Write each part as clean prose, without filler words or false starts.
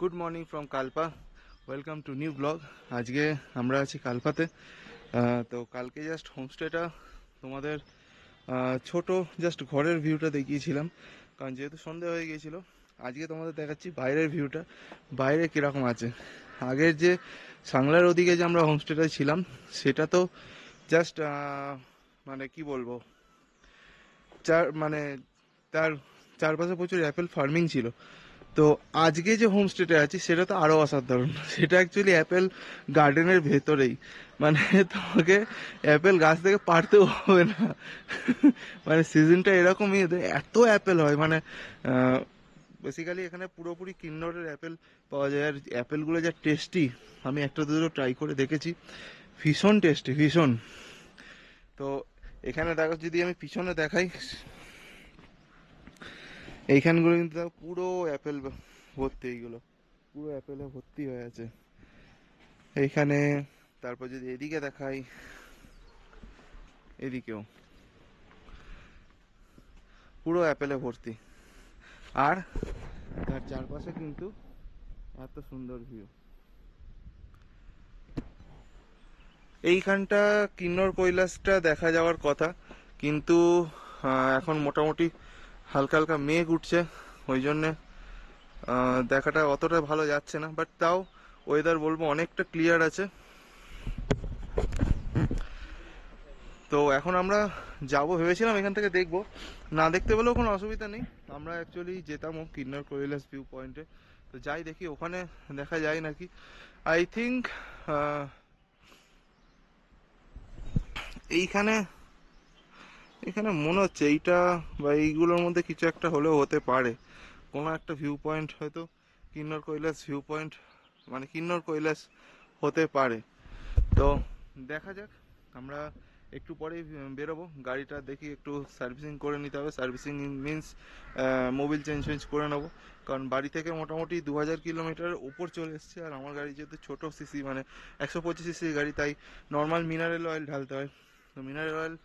Good morning from Kalpa. Welcome to new blog. আজকে আমরা আছি কালপাতে। তো কালকে জাস্ট হোমস্টেটা তোমাদের ছোট জাস্ট ঘরের ভিউটা দেখিয়েছিলাম, কারণ যেহেতু সন্ধে হয়ে গিয়েছিল। আজকে তোমাদের দেখাচ্ছি বাইরের ভিউটা, বাইরে কীরকম আছে। আগের যে সাংলার ওদিকে যে আমরা হোমস্টেটায় ছিলাম, সেটা তো জাস্ট মানে কি বলবো, মানে তার চারপাশে প্রচুর অ্যাপেল ফার্মিং ছিল। তো আজকে যে হোমস্টেতে আছি সেটা তো আরো অসাধারণ। সেটা অ্যাকচুয়ালি অ্যাপেল গার্ডেনের ভেতরেই, মানে তোমাকে অ্যাপেল গাছ থেকে পারতেও হবে না। মানে সিজনটা এরকমই, এত অ্যাপেল হয়। মানে বেসিক্যালি এখানে পুরোপুরি কিন্নরের অ্যাপেল পাওয়া যায়। আর অ্যাপেলগুলো যা টেস্টি, আমি একটা দুটো ট্রাই করে দেখেছি, ভীষণ টেস্টি, ভীষণ। তো এখানে দেখো, যদি আমি পিছনে দেখাই, এইখানগুলো কিন্তু দেখো পুরো অ্যাপেল ভর্তি, এইগুলো পুরো অ্যাপেলে ভর্তি হয়ে আছে এইখানে। তারপর যদি এদিকে দেখাই, এদিকেও পুরো অ্যাপেলে ভর্তি। আর তার চারপাশে কিন্তু এত সুন্দর ভিউ। এইখানটা কিন্নর কৈলাসটা দেখা যাওয়ার কথা, কিন্তু এখন মোটামুটি হালকা হালকা মেঘ উঠছে, ওই জন্যে দেখাটা অতটা ভালো যাচ্ছে না। বাট তাও ওয়েদার বলবো অনেকটা ক্লিয়ার আছে। তো এখন আমরা যাব ভেবেছিলাম, এখান থেকে দেখবো, না দেখতে পেলেও কোনো অসুবিধা নেই। আমরা অ্যাকচুয়ালি যেতামও কিন্নর কৈলাস ভিউ পয়েন্টে। তো যাই দেখি ওখানে দেখা যায় নাকি। আই থিঙ্ক এইখানে এখানে মনে হচ্ছে এইটা বা এইগুলোর মধ্যে কিছু একটা হলেও হতে পারে, কোনো একটা ভিউ পয়েন্ট হয়তো কিন্নর কৈলাস ভিউ পয়েন্ট, মানে কিন্নর কৈলাস হতে পারে। তো দেখা যাক। আমরা একটু পরেই বেরোবো। গাড়িটা দেখি একটু সার্ভিসিং করে নিতে হবে। সার্ভিসিং মিনস মোবিল চেঞ্জ করে নেবো, কারণ বাড়ি থেকে মোটামুটি 2000 কিলোমিটার উপর চলে এসছে। আর আমার গাড়ি যেহেতু ছোটো সিসি, মানে 125 সিসির গাড়ি, তাই নর্মাল মিনারেল অয়েল ঢালতে হয়। তো মিনারেল অয়েল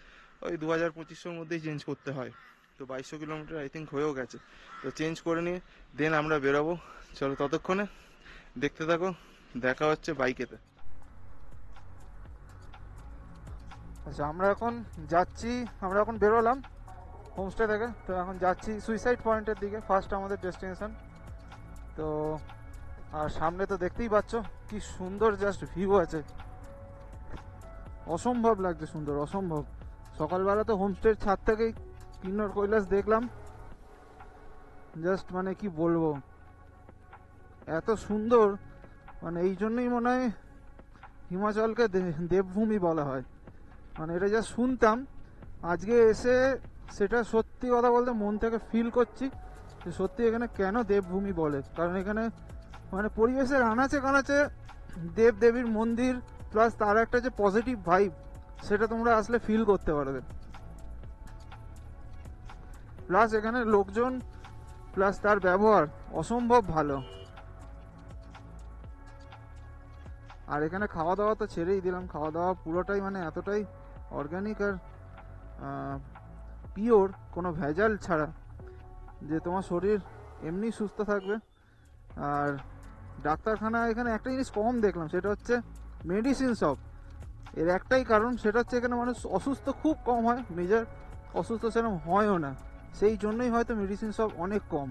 ওই 2000-2500-র মধ্যেই চেঞ্জ করতে হয়। তো 2200 কিলোমিটার আই থিঙ্ক হয়েও গেছে। তো চেঞ্জ করে নিয়ে দেন আমরা বেরোবো। চলো ততক্ষণে দেখতে থাকো, দেখা হচ্ছে বাইকেতে। আচ্ছা, আমরা এখন বেরোলাম হোমস্টে থেকে। তো এখন যাচ্ছি সুইসাইড পয়েন্টের দিকে, ফার্স্ট আমাদের ডেস্টিনেশন। তো আর সামনে তো দেখতেই পাচ্ছ কি সুন্দর জাস্ট ভিউ আছে, অসম্ভব লাগছে, সুন্দর অসম্ভব। সকালবেলা তো হোমস্টের ছাদ থেকেই কিন্নর কৈলাস দেখলাম, জাস্ট মানে কি বলবো, এত সুন্দর। মানে এই জন্যই মনে হয় হিমাচলকে দেবভূমি বলা হয়। মানে এটা যা শুনতাম, আজকে এসে সেটা সত্যি কথা বলতে মন থেকে ফিল করছি যে সত্যি এখানে কেন দেবভূমি বলে। কারণ এখানে মানে পরিবেশের আনাচে কানাচে দেব দেবীর মন্দির, প্লাস তার একটা যে পজিটিভ ভাইব, সেটা তোমরা আসলে ফিল করতে পারবে। প্লাস এখানে লোকজন, প্লাস তার ব্যবহার অসম্ভব ভালো। আর এখানে খাওয়া দাওয়া তো ছেড়েই দিলাম, খাওয়া দাওয়া পুরোটাই মানে এতটাই অর্গানিক আর পিওর, কোনো ভেজাল ছাড়া, যে তোমার শরীর এমনি সুস্থ থাকবে। আর ডাক্তারখানা এখানে একটা জিনিস কম দেখলাম, সেটা হচ্ছে মেডিসিন শপ। এর একটাই কারণ, সেটা হচ্ছে এখানে মানুষ অসুস্থ খুব কম হয়, মেজর অসুস্থ সেরকম হয়ও না, সেই জন্যই হয়তো মেডিসিন শপ অনেক কম।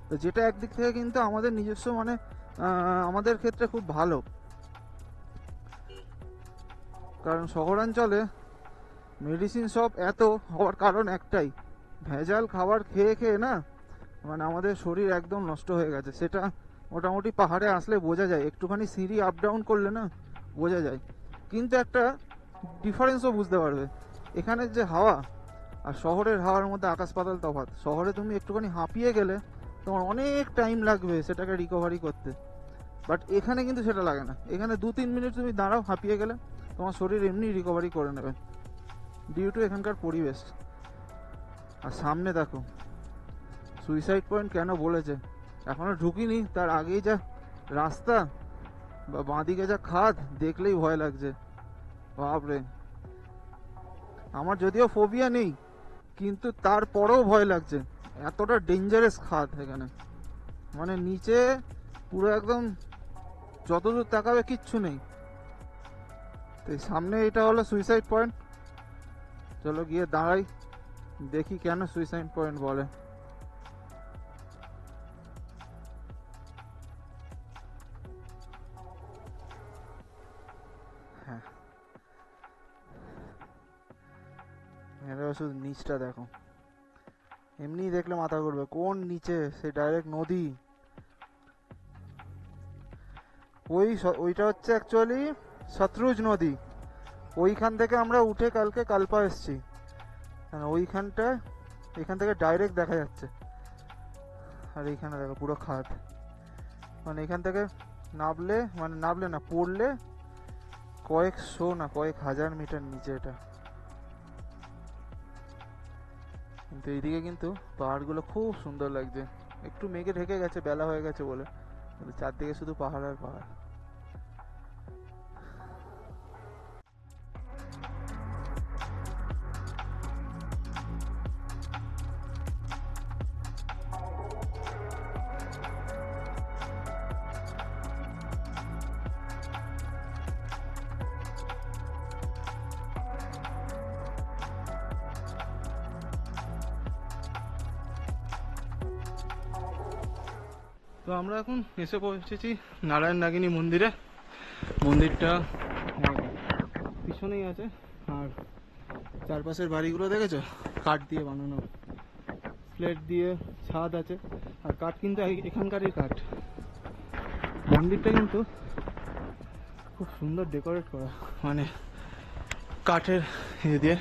তো যেটা একদিক থেকে কিন্তু আমাদের নিজস্ব মানে আমাদের ক্ষেত্রে খুব ভালো। কারণ শহরাঞ্চলে মেডিসিন শপ এত হওয়ার কারণ একটাই, ভেজাল খাবার খেয়ে খেয়ে না, মানে আমাদের শরীর একদম নষ্ট হয়ে গেছে। সেটা মোটামুটি পাহাড়ে আসলে বোঝা যায়, একটুখানি সিঁড়ি আপ ডাউন করলে না বোঝা যায়। কিন্তু একটা ডিফারেন্সও বুঝতে পারবে, এখানের যে হাওয়া আর শহরের হাওয়ার মধ্যে আকাশ পাতাল তফাৎ। শহরে তুমি একটুখানি হাঁপিয়ে গেলে তোমার অনেক টাইম লাগবে সেটাকে রিকভারি করতে, বাট এখানে কিন্তু সেটা লাগে না। এখানে 2-3 মিনিট তুমি দাঁড়াও, হাঁপিয়ে গেলে তোমার শরীর এমনি রিকভারি করে নেবে, ডিউ টু এখানকার পরিবেশ। আর সামনে দেখো সুইসাইড পয়েন্ট কেন বলেছে, এখনো ঢুকিনি, তার আগেই যা রাস্তা বা বাঁদিকে যা খাদ, দেখলেই ভয় লাগছে। বাপরে, আমার যদিও ফোবিয়া নেই, কিন্তু তারপরেও ভয় লাগছে, এতটা ডেঞ্জারাস খাদ এখানে। মানে নিচে পুরো একদম যতদূর তাকাবে কিচ্ছু নেই। তো সামনে এটা হলো সুইসাইড পয়েন্ট। চলো গিয়ে দাঁড়াই, দেখি কেন সুইসাইড পয়েন্ট বলে। হ্যাঁ, শুধু নিচটা দেখো, এমনি দেখলে মাথা ঘুরবে। কোন নিচে? সে ডাইরেক্ট নদী। ওইটা হচ্ছে অ্যাকচুয়ালি সতলুজ নদী। ওইখান থেকে আমরা উঠে কালকে কালপা এসছি। ওইখানটা এখান থেকে ডাইরেক্ট দেখা যাচ্ছে। আর এইখানে দেখো পুরো খাদ। মানে এখান থেকে নামলে, মানে নামলে না, পড়লে কয়েকশো না কয়েক হাজার মিটার নিচে এটা। কিন্তু এইদিকে কিন্তু পাহাড়গুলো খুব সুন্দর লাগছে। একটু মেঘে ঢেকে গেছে, বেলা হয়ে গেছে বলে, কিন্তু চারদিকে শুধু পাহাড় আর পাহাড়। তো আমরা এখন এসে পৌঁছেছি নারায়ণ নাগিনী মন্দিরে। মন্দিরটা পিছনেই আছে। আর চারপাশের বাড়িগুলো দেখেছো, কাঠ দিয়ে বানানো, প্লেট দিয়ে ছাদ আছে। আর কাঠ কিন্তু এখানকারই কাঠ। মন্দিরটা কিন্তু খুব সুন্দর ডেকোরেট করা, মানে কাঠের ইয়ে দিয়ে।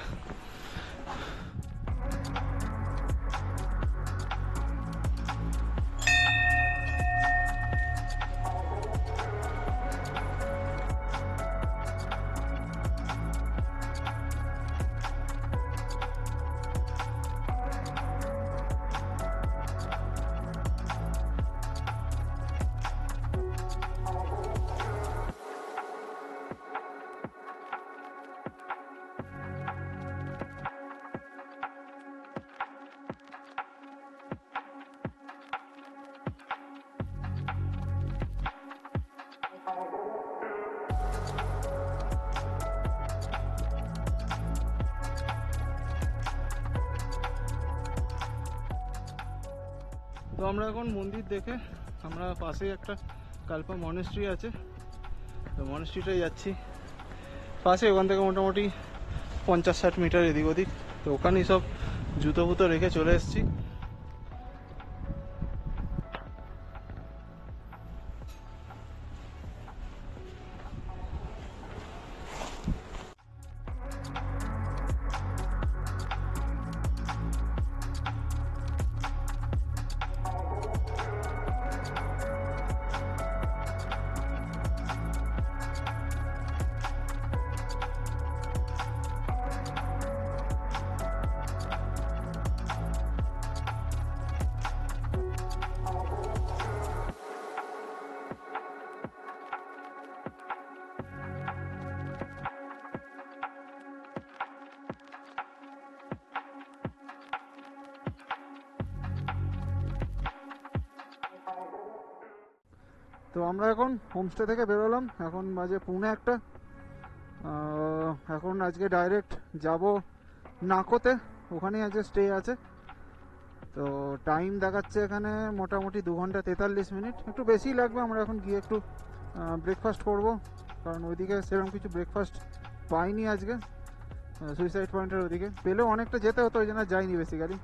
তো আমরা এখন মন্দির দেখে আমরা পাশেই একটা কালপা মনেস্ট্রি আছে, তো মনেস্ট্রিটাই যাচ্ছি পাশে। ওখান থেকে মোটামুটি 50-60 মিটার এদিক ওদিক। তো ওখানেই সব জুতো ফুতো রেখে চলে এসেছি। তো আমরা এখন হোমস্টে থেকে বেরোলাম, এখন বাজে 1:45। এখন আজকে ডাইরেক্ট যাব নাকোতে, ওখানেই আজকে স্টে আছে। তো টাইম দেখাচ্ছে এখানে মোটামুটি 2 ঘন্টা 43 মিনিট, একটু বেশি লাগবে। আমরা এখন গিয়ে একটু ব্রেকফাস্ট করব, কারণ ওইদিকে সেরকম কিছু ব্রেকফাস্ট পাইনি আজকে। সুইসাইড পয়েন্টের ওদিকে পেলেও অনেকটা যেতে হতো, ওই জন্য যাইনি বেসিক্যালি।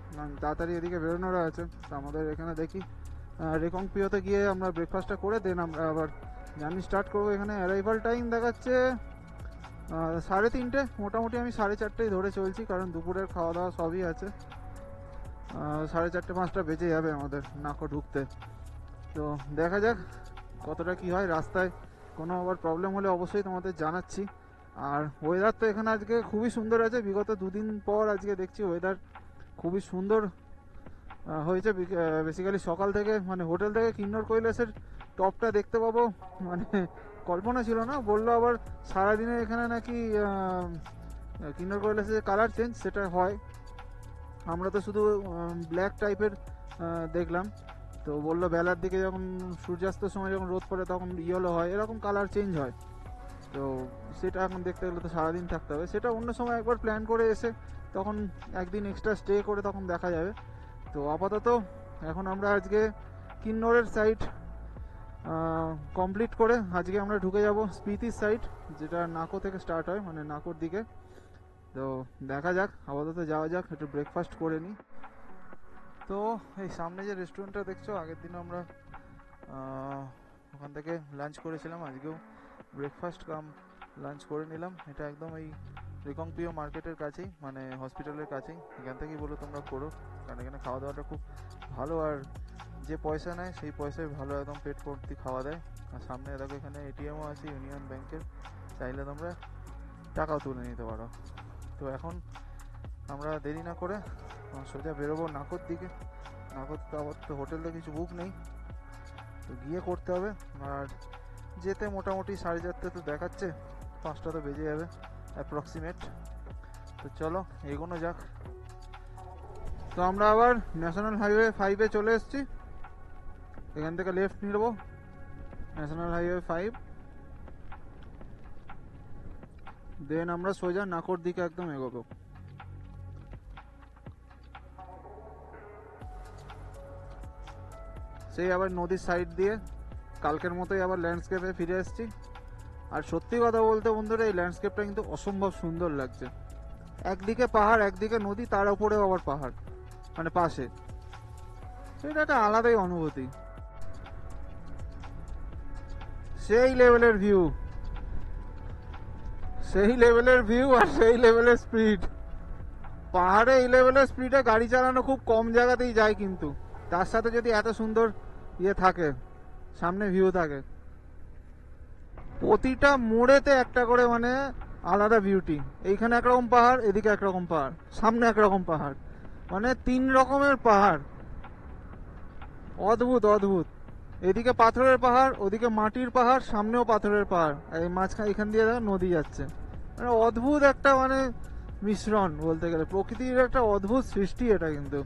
তাড়াতাড়ি এদিকে বেরোনোরা আছে। তো আমাদের এখানে দেখি রেকংপিওতে গিয়ে আমরা ব্রেকফাস্টটা করে দেন আমরা আবার জার্নি স্টার্ট করবো। এখানে অ্যারাইভাল টাইম দেখাচ্ছে 3:30। মোটামুটি আমি 4:30 ধরে চলছি, কারণ দুপুরের খাওয়া দাওয়া সবই আছে। 4:30-5টা বেজে যাবে আমাদের নাকো ঢুকতে। তো দেখা যাক কতটা কি হয়। রাস্তায় কোনো আবার প্রবলেম হলে অবশ্যই তোমাদের জানাচ্ছি। আর ওয়েদার তো এখানে আজকে খুবই সুন্দর আছে। বিগত 2 দিন পর আজকে দেখছি ওয়েদার খুবই সুন্দর হয়েছে। বেসিক্যালি সকাল থেকে, মানে হোটেল থেকে কিন্নর কৈলাসের টপটা দেখতে পাবো, মানে কল্পনা ছিল না। বললো আবার সারাদিনে এখানে নাকি কিন্নর কৈলাসের কালার চেঞ্জ সেটা হয়। আমরা তো শুধু ব্ল্যাক টাইপের দেখলাম। তো বললো বেলার দিকে যখন সূর্যাস্তের সময় যখন রোদ পড়ে তখন ইয়েলো হয়, এরকম কালার চেঞ্জ হয়। তো সেটা এখন দেখতে গেলে তো সারাদিন থাকতে হবে, সেটা অন্য সময় একবার প্ল্যান করে এসে তখন একদিন এক্সট্রা স্টে করে তখন দেখা যাবে। তো আপাতত এখন আমরা আজকে কিন্নরের সাইড কমপ্লিট করে আজকে আমরা ঢুকে যাব স্পিতির সাইড, যেটা নাকো থেকে স্টার্ট হয়, মানে নাকোর দিকে। তো দেখা যাক, আপাতত যাওয়া যাক, একটু ব্রেকফাস্ট করে নিই। তো এই সামনে যে রেস্টুরেন্টটা দেখছো, আগের দিন আমরা ওখান থেকে লাঞ্চ করেছিলাম, আজকেও ব্রেকফাস্ট কাম লাঞ্চ করে নিলাম। এটা একদম এই রিকংপিও মার্কেটের কাছেই, মানে হসপিটালের কাছেই। এখান থেকেই বলো তোমরা করো, কারণ এখানে খাওয়া দাওয়াটা খুব ভালো, আর যে পয়সা নেয় সেই পয়সায় ভালো, একদম পেট ভর্তি খাওয়া দেয়। আর সামনে দেখো এখানে এটিএমও আছে ইউনিয়ন ব্যাংকের, চাইলে তোমরা টাকাও তুলে নিতে পারো। তো এখন আমরা দেরি না করে সোজা বেরোবো নাকোর দিকে। নাকোর তো আবার তো হোটেলে কিছু বুক নেই, তো গিয়ে করতে হবে। আর যেতে মোটামুটি 4:30 তো দেখাচ্ছে, 5টা তো বেজে যাবে অ্যাপ্রক্সিমেট। তো চলো এগোনো যাক। তো আমরা আবার ন্যাশনাল হাইওয়ে 5-এ চলে এসেছি, এখান থেকে লেফট নিয়ে নেবো ন্যাশনাল হাইওয়ে 5, দেন আমরা সোজা নাকোর দিকে একদম এগোবো। সেই আবার নদীর সাইড দিয়ে কালকের মতোই আবার ল্যান্ডস্কেপে ফিরে এসেছি। আর সত্যি কথা বলতে বন্ধুরা, এই ল্যান্ডস্কেপটা কিন্তু অসম্ভব সুন্দর লাগছে। একদিকে পাহাড়, একদিকে নদী, তার উপরেও আবার পাহাড়, মানে পাশে। সেটা একটা আলাদাই অনুভূতি, সেই লেভেলের ভিউ, সেই লেভেলের ভিউ আর সেই লেভেলের স্পিড। পাহাড়ে এই লেভেলের স্পিডে গাড়ি চালানো খুব কম জায়গাতেই যায়, কিন্তু তার সাথে যদি এত সুন্দর ইয়ে থাকে, সামনে ভিউ থাকে, প্রতিটা মোড়েতে একটা করে মানে আলাদা বিউটি। এইখানে একরকম পাহাড়, এদিকে একরকম পাহাড়, সামনে একরকম পাহাড়, মানে 3 রকমের পাহাড়। অদ্ভুত অদ্ভুত, এদিকে পাথরের পাহাড়, ওদিকে মাটির পাহাড়, সামনেও পাথরের পাহাড়, আর এই মাঝখানে এখান দিয়ে নদী যাচ্ছে। মানে অদ্ভুত একটা মানে মিশ্রণ বলতে গেলে, প্রকৃতির একটা অদ্ভুত সৃষ্টি এটা কিন্তু।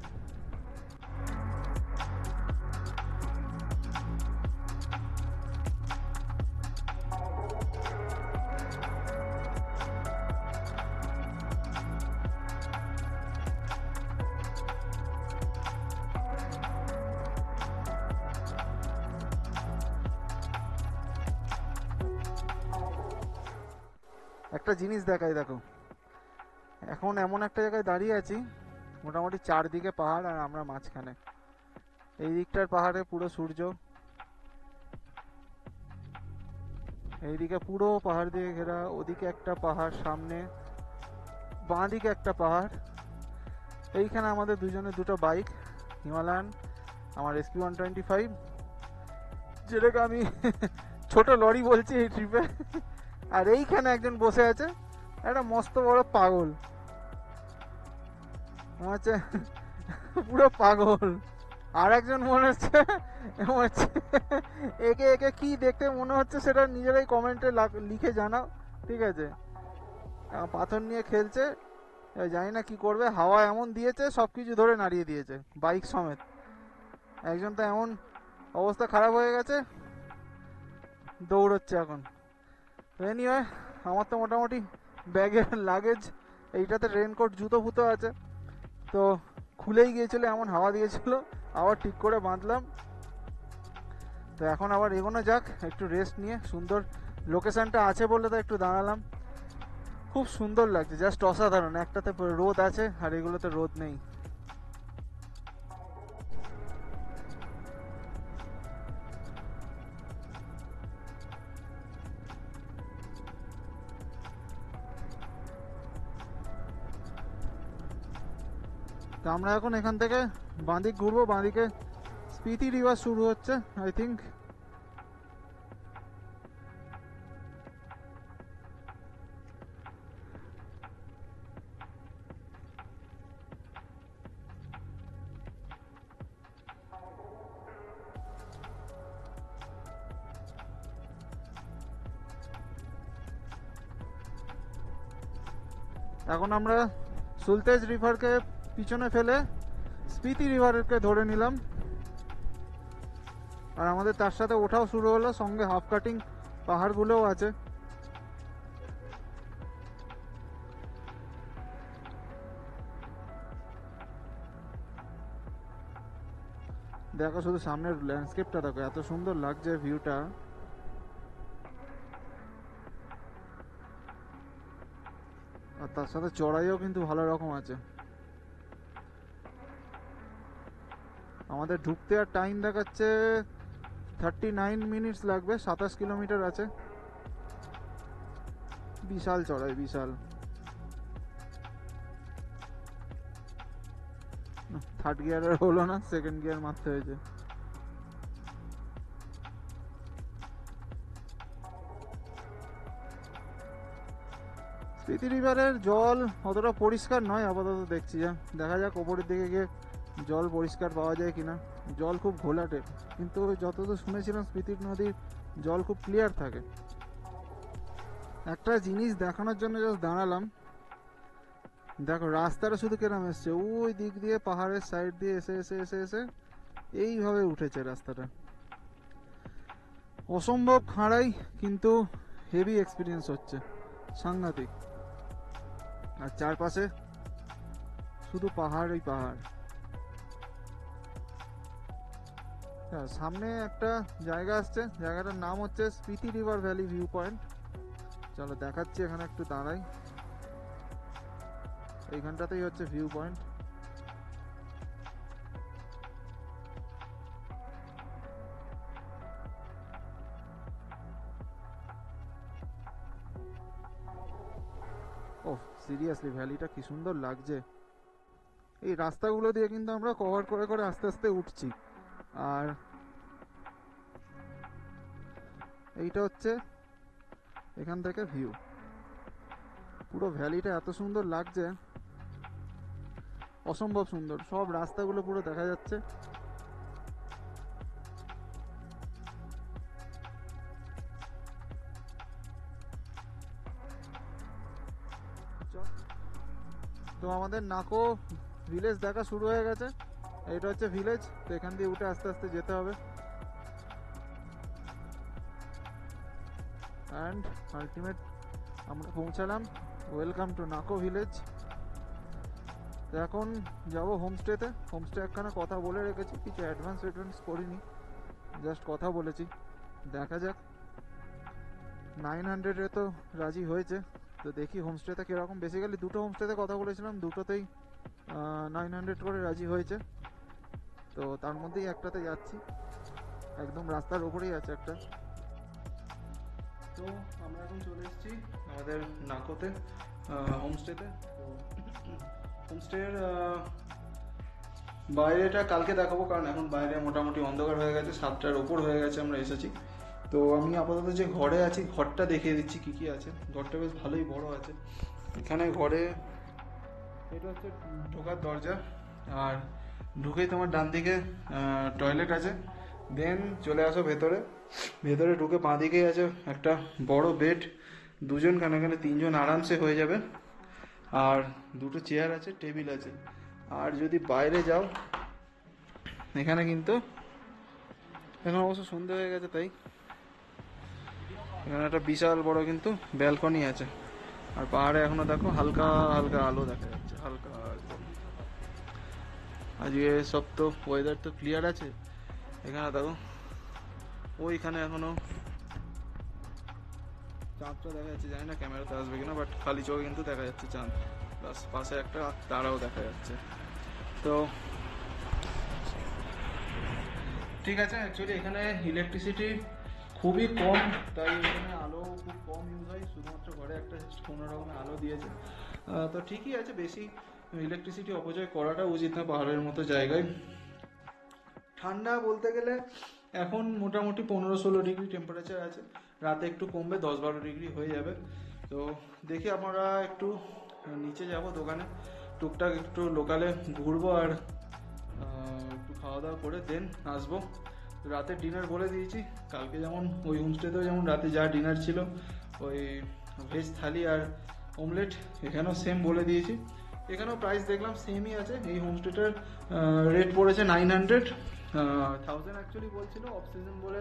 একটা জিনিস দেখাই দেখো, এখন এমন একটা জায়গায় দাঁড়িয়ে আছি, মোটামুটি চারদিকে পাহাড় আর আমরা মাঝখানে। এই দিকটার পাহাড়ে পুরো সূর্য, এইদিকে পুরো পাহাড় দিয়ে ঘেরা, ওদিকে একটা পাহাড়, সামনে বাঁ দিকে একটা পাহাড়। এইখানে আমাদের দুজনের দুটো বাইক, হিমালয়ান, আমার SP125, যেটাকে আমি ছোট লরি বলছি এই ট্রিপে। আর এইখানে একজন বসে আছে, একটা মস্ত বড় পাগল, হচ্ছে পুরো পাগল। আর একজন মনে হচ্ছে একে একে কি দেখতে মনে হচ্ছে সেটা নিজেরাই কমেন্টে লিখে জানাও, ঠিক আছে। পাথর নিয়ে খেলছে, জানি না কি করবে, হাওয়া এমন দিয়েছে সবকিছু ধরে নাড়িয়ে দিয়েছে, বাইক সমেত। একজন তো এমন অবস্থা খারাপ হয়ে গেছে, দৌড়চ্ছে এখন। তো এনিওয়ে, আমার তো মোটামুটি ব্যাগের লাগেজ, এইটাতে রেনকোট, জুতো ফুতো আছে, তো খুলেই গিয়েছিল, এমন হাওয়া দিয়েছিল, আবার ঠিক করে বাঁধলাম। তো এখন আবার এগোনো যাক, একটু রেস্ট নিয়ে। সুন্দর লোকেশনটা আছে বলে তো একটু দাঁড়ালাম, খুব সুন্দর লাগছে, জাস্ট অসাধারণ। একটাতে রোদ আছে আর এগুলোতে রোদ নেই। তো আমরা এখন এখান থেকে বাঁদিক ঘুরবো, বাঁদিকে স্পিতি রিভার শুরু হচ্ছে আই থিঙ্ক। এখন আমরা সুলতেজ রিভারকে পিছনে ফেলে স্পিতি রিভারকে ধরে নিলাম। আর আমাদের তার সাথে ওঠাও শুরু হলো, সঙ্গে হাফ কাটিং পাহাড়গুলোও আছে। দেখো শুধু সামনের ল্যান্ডস্কেপটা দেখো, এত সুন্দর লাগছে ভিউটা। আর তার সাথে চড়াইও কিন্তু ভালো রকম আছে। আমাদের ঢুকতে আর টাইম দেখাচ্ছে 39 মিনিটস লাগবে, 27 কিলোমিটার আছে। বিশাল চড়াই, বিশাল। থার্ড গিয়ারের হলো না, সেকেন্ড গিয়ার মারতে হয়েছে। স্পিতি রিভারের জল অতটা পরিষ্কার নয় আপাতত, দেখছি যা দেখা যাক ওপরের দিকে গিয়ে জল পরিষ্কার পাওয়া যায় কিনা। জল খুব ঘোলাটে, কিন্তু যতদূর শুনেছিলাম স্পিতি নদীর জল খুব ক্লিয়ার থাকে। একটা জিনিস দেখানোর জন্য জাস্ট দাঁড়ালাম, দেখো রাস্তাটা শুধু কেরাম এসছে, ওই দিক দিয়ে পাহাড়ের সাইড দিয়ে এসে এসে এসে এসে এইভাবে উঠেছে রাস্তাটা। অসম্ভব খাড়াই, কিন্তু হেভি এক্সপিরিয়েন্স হচ্ছে, সাংঘাতিক। আর চারপাশে শুধু পাহাড়ই পাহাড়। সামনে একটা জায়গা আসছে, জায়গাটার নাম হচ্ছে Spiti river valley view point. চলো দেখাচ্ছি, এখানে একটু দাঁড়াই। এইখানটাতেই হচ্ছে ভিউ পয়েন্ট। ওহ সিরিয়াসলি ভ্যালিটা কি সুন্দর লাগছে। এই রাস্তাগুলো দিয়ে কিন্তু আমরা কভার করে করে আস্তে আস্তে উঠছি। আর এইটা হচ্ছে এখান থেকে ভিউ, পুরো ভ্যালিটা এত সুন্দর লাগছে, অসম্ভব সুন্দর। সব রাস্তাগুলো পুরো দেখা যাচ্ছে। তো আমাদের নাকো ভিলেজ দেখা শুরু হয়ে গেছে। এটা হচ্ছে ভিলেজ, তো এখান দিয়ে উঠে আস্তে আস্তে যেতে হবে। অ্যান্ড আলটিমেট আমরা পৌঁছালাম। Welcome to Nako village. তো এখন যাবো হোমস্টেতে। হোমস্টে একখানা কথা বলে রেখেছি, কিছু অ্যাডভান্স করিনি, জাস্ট কথা বলেছি। দেখা যাক, 900-এ তো রাজি হয়েছে, তো দেখি হোমস্টেতে কীরকম। বেসিক্যালি দুটো হোমস্টেতে কথা বলেছিলাম, দুটোতেই 900 করে রাজি হয়েছে। তো তার মধ্যেই একটাতে যাচ্ছি, একদম রাস্তার ওপরেই আছে একটা। তো আমরা এখন চলে এসেছি আমাদের নাকোতে হোমস্টেতে। তো হোমস্টের বাইরেটা কালকে দেখাবো, কারণ এখন বাইরে মোটামুটি অন্ধকার হয়ে গেছে, 7টার ওপর হয়ে গেছে আমরা এসেছি। তো আমি আপাতত যে ঘরে আছি ঘরটা দেখিয়ে দিচ্ছি কী কী আছে। ঘরটা বেশ ভালোই বড় আছে। এখানে ঘরে এটা হচ্ছে ঢোকার দরজা, আর ঢুকেই তোমার ডান দিকে টয়লেট আছে। দেন চলে আসো ভেতরে। ভেতরে ঢুকে বাঁ দিকেই আছে একটা বড় বেড, দুজন কেন এখানে তিনজন আরামসে হয়ে যাবে। আর দুটো চেয়ার আছে, টেবিল আছে। আর যদি বাইরে যাও, এখানে কিন্তু এখন অবশ্য সন্ধে হয়ে গেছে, তাই এখানে একটা বিশাল বড় কিন্তু ব্যালকনি আছে। আর পাহাড়ে এখনো দেখো হালকা হালকা আলো দেখা যাচ্ছে, হালকা একদম। আজকে সব তো ওয়েদার তো ক্লিয়ার আছে। এখানে দেখো ওইখানে এখনো চাঁদটা দেখা যাচ্ছে, জানি না ক্যামেরাতে আসবে কিনা, বাট খালি চোখে কিন্তু দেখা যাচ্ছে চাঁদ। প্লাস পাশে একটা তারাও দেখা যাচ্ছে। তো ঠিক আছে। অ্যাকচুয়ালি এখানে ইলেকট্রিসিটি খুবই কম, তাই এখানে আলো খুব কম ইউজ হয়। শুধুমাত্র ঘরে একটা কোনো রকমের আলো দিয়েছে, তো ঠিকই আছে। বেশি ইলেকট্রিসিটি অপচয় করাটা উচিত না পাহাড়ের মতো জায়গায়। ঠান্ডা বলতে গেলে এখন মোটামুটি 15-16 ডিগ্রি টেম্পারেচার আছে। রাতে একটু কমবে, 10-12 ডিগ্রি হয়ে যাবে। তো দেখি আমরা একটু নিচে যাব দোকানে, টুকটাক একটু লোকালে ঘুরবো, আর একটু খাওয়া দাওয়া করে দেন আসবো। রাতের ডিনার বলে দিয়েছি, কালকে যেমন ওই হোমস্টেতেও যেমন রাতে যা ডিনার ছিল, ওই ভেজ থালি আর অমলেট, এখানেও সেম বলে দিয়েছি। এখানেও প্রাইস দেখলাম সেমই আছে। এই হোমস্টেটার রেট পড়েছে 900, 1000 অ্যাকচুয়ালি বলছিল, অফ সিজন বলে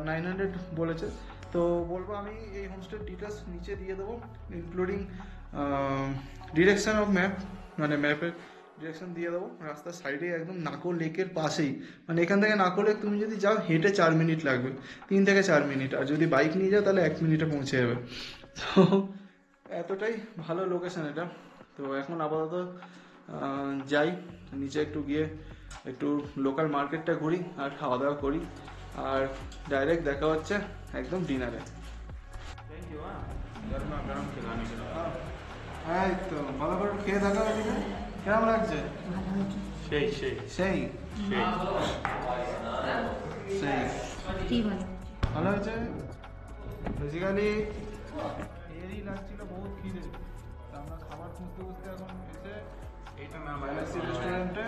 900 বলেছে। তো বলবো আমি এই হোমস্টের ডিটেলস নিচে দিয়ে দেবো, ইনক্লুডিং ডিরেকশন অফ ম্যাপ, মানে ম্যাপের ডিরেকশন দিয়ে দেবো। রাস্তার সাইডে একদম নাকো লেকের পাশেই, মানে এখান থেকে নাকো লেক তুমি যদি যাও হেঁটে 4 মিনিট লাগবে, 3 থেকে 4 মিনিট, আর যদি বাইক নিয়ে যাও তাহলে 1 মিনিটে পৌঁছে যাবে। তো এতটাই ভালো লোকেশন এটা। তো এখন আপাতত যাই নিচে, একটু গিয়ে একটু লোকাল মার্কেটটা ঘুরি আর খাওয়া দাওয়া করি, আর ডাইরেক্ট দেখা হচ্ছে একদম ডিনারে। Thank you. हाँ, गर्मा गर्म खिलाने के लिए। এই তো ভালো করে খেয়ে দেখা হয়েছে, কেমন লাগছে? সেই সেই সেই সেই সেই ভালো হয়েছে। বেসিক্যালি এরই লাগছিল বহুত খিদে, আমরা খাবার খুঁজতে খুঁজতে এখন এসে এটা না গ্যালাক্সি রেস্টুরেন্টে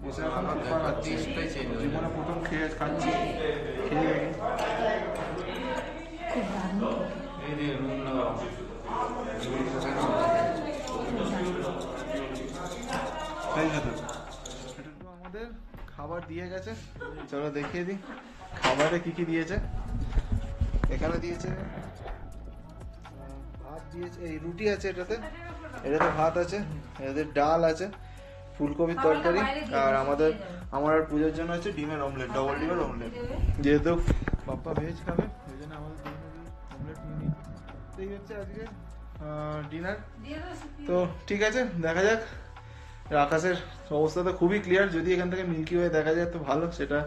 বসে এখন খাবার খাচ্ছি। টেস্টটাই চেঞ্জ হয়ে জীবনে প্রথম খাচ্ছি, খেয়ে দেখি। এই যে রুম লাগাও আমাদের খাবার দিয়ে গেছে, চলো দেখিয়ে দিই খাবারে কি কি দিয়েছে। এখানে দিয়েছে ভাত দিয়েছে, এই রুটি আছে এটাতে, এটাতে ভাত আছে, এটাতে ডাল আছে, ফুলকপির তরকারি, আর আমার আর পুজোর জন্য আছে ডিমের অমলেট, ডবল ডিমের অমলেট। যেহেতু পাপ্পা ভেজ খাবে ওই জন্য আমাদের অমলেট নিয়ে নিই। তো এই হচ্ছে আজকে ডিনার। তো ঠিক আছে, দেখা যাক। আকাশের অবস্থা তো খুবই ক্লিয়ার, যদি এখান থেকে মিল্কি ওয়ে দেখা যায় তো ভালো, সেটা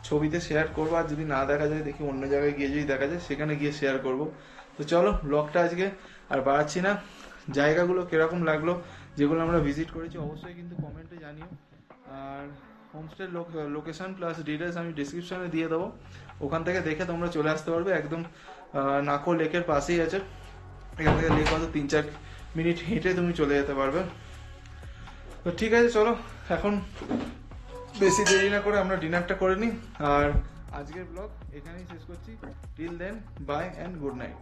ছবিতে শেয়ার করবো, আর যদি না দেখা যায় দেখি অন্য জায়গায় গিয়ে যদি দেখা যায় সেখানে গিয়ে শেয়ার করব। তো চলো ব্লগটা আজকে আর বাড়াচ্ছি না, জায়গাগুলো কিরকম লাগলো যেগুলো আমরা ভিজিট করেছি অবশ্যই কিন্তু কমেন্টে জানিও, আর হোমস্টের লোকেশন প্লাস ডিটেলস আমি ডিসক্রিপশনে দিয়ে দেবো, ওখান থেকে দেখে তোমরা চলে আসতে পারবে। একদম নাকো লেকের পাশেই আছে, এখান থেকে লেক হয়তো 3-4 মিনিট হেঁটে তুমি চলে যেতে পারবে। তো ঠিক আছে, চলো এখন বেশি দেরি না করে আমরা ডিনারটা করে নিই, আর আজকের ব্লগ এখানেই শেষ করছি। Till then bye and good night.